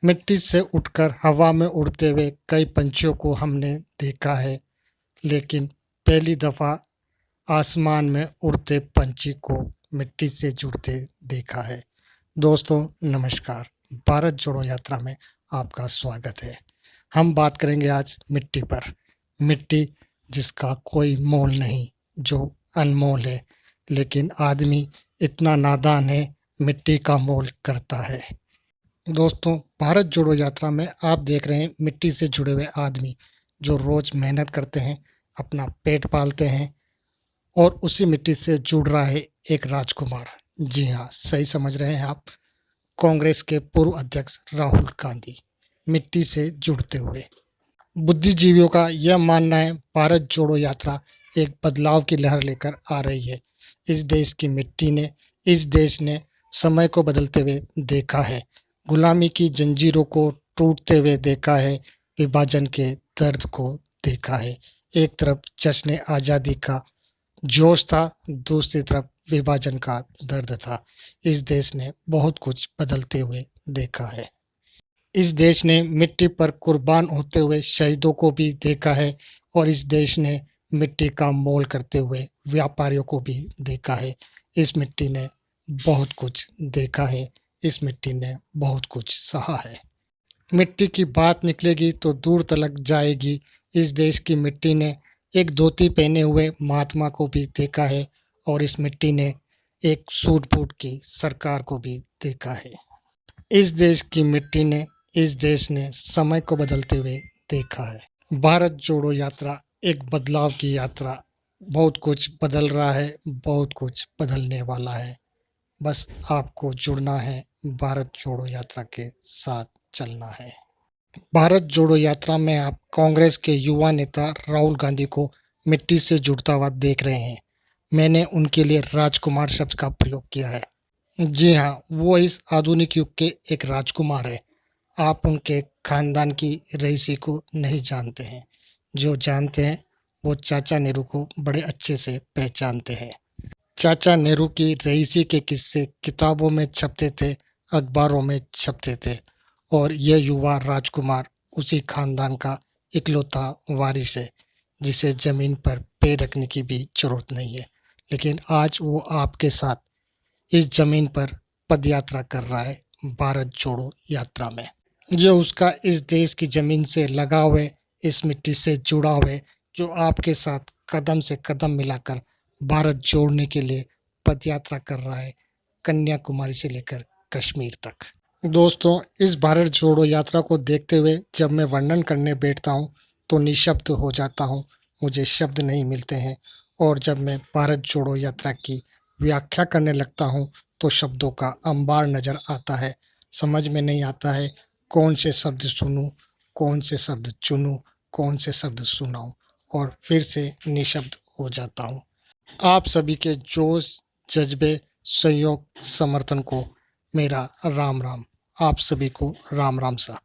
मिट्टी से उठकर हवा में उड़ते हुए कई पंछियों को हमने देखा है, लेकिन पहली दफा आसमान में उड़ते पंछी को मिट्टी से जुड़ते देखा है। दोस्तों नमस्कार, भारत जोड़ो यात्रा में आपका स्वागत है। हम बात करेंगे आज मिट्टी पर। मिट्टी जिसका कोई मोल नहीं, जो अनमोल है, लेकिन आदमी इतना नादान है, मिट्टी का मोल करता है। दोस्तों भारत जोड़ो यात्रा में आप देख रहे हैं मिट्टी से जुड़े हुए आदमी जो रोज मेहनत करते हैं, अपना पेट पालते हैं और उसी मिट्टी से जुड़ रहा है एक राजकुमार। जी हाँ, सही समझ रहे हैं आप, कांग्रेस के पूर्व अध्यक्ष राहुल गांधी मिट्टी से जुड़ते हुए। बुद्धिजीवियों का यह मानना है भारत जोड़ो यात्रा एक बदलाव की लहर लेकर आ रही है। इस देश की मिट्टी ने, इस देश ने समय को बदलते हुए देखा है, गुलामी की जंजीरों को टूटते हुए देखा है, विभाजन के दर्द को देखा है। एक तरफ जश्न आज़ादी का जोश था, दूसरी तरफ विभाजन का दर्द था। इस देश ने बहुत कुछ बदलते हुए देखा है। इस देश ने मिट्टी पर कुर्बान होते हुए शहीदों को भी देखा है और इस देश ने मिट्टी का मोल करते हुए व्यापारियों को भी देखा है। इस मिट्टी ने बहुत कुछ देखा है, इस मिट्टी ने बहुत कुछ सहा है। मिट्टी की बात निकलेगी तो दूर तलक जाएगी। इस देश की मिट्टी ने एक धोती पहने हुए महात्मा को भी देखा है और इस मिट्टी ने एक सूट बूट की सरकार को भी देखा है। इस देश की मिट्टी ने, इस देश ने समय को बदलते हुए देखा है। भारत जोड़ो यात्रा एक बदलाव की यात्रा, बहुत कुछ बदल रहा है, बहुत कुछ बदलने वाला है। बस आपको जुड़ना है, भारत जोड़ो यात्रा के साथ चलना है। भारत जोड़ो यात्रा में आप कांग्रेस के युवा नेता राहुल गांधी को मिट्टी से जुड़ता हुआ देख रहे हैं। मैंने उनके लिए राजकुमार शब्द का प्रयोग किया है। जी हाँ, वो इस आधुनिक युग के एक राजकुमार है। आप उनके खानदान की रईसी को नहीं जानते हैं, जो जानते हैं वो चाचा नेहरू को बड़े अच्छे से पहचानते हैं। चाचा नेहरू की रईसी के किस्से किताबों में छपते थे, अखबारों में छपते थे और यह युवा राजकुमार उसी खानदान का इकलौता वारिस है, जिसे जमीन पर पैर रखने की भी जरूरत नहीं है। लेकिन आज वो आपके साथ इस जमीन पर पदयात्रा कर रहा है, भारत जोड़ो यात्रा में। ये उसका इस देश की जमीन से लगाव है, इस मिट्टी से जुड़ाव है, जो आपके साथ कदम से कदम मिलाकर भारत जोड़ने के लिए पदयात्रा कर रहा है, कन्याकुमारी से लेकर कश्मीर तक। दोस्तों इस भारत जोड़ो यात्रा को देखते हुए जब मैं वर्णन करने बैठता हूँ तो निशब्द हो जाता हूँ, मुझे शब्द नहीं मिलते हैं और जब मैं भारत जोड़ो यात्रा की व्याख्या करने लगता हूँ तो शब्दों का अंबार नज़र आता है। समझ में नहीं आता है कौन से शब्द सुनूं, कौन से शब्द चुनूं, कौन से शब्द सुनाऊं और फिर से निशब्द हो जाता हूँ। आप सभी के जोश, जज्बे, सहयोग, समर्थन को मेरा राम राम। आप सभी को राम राम सा।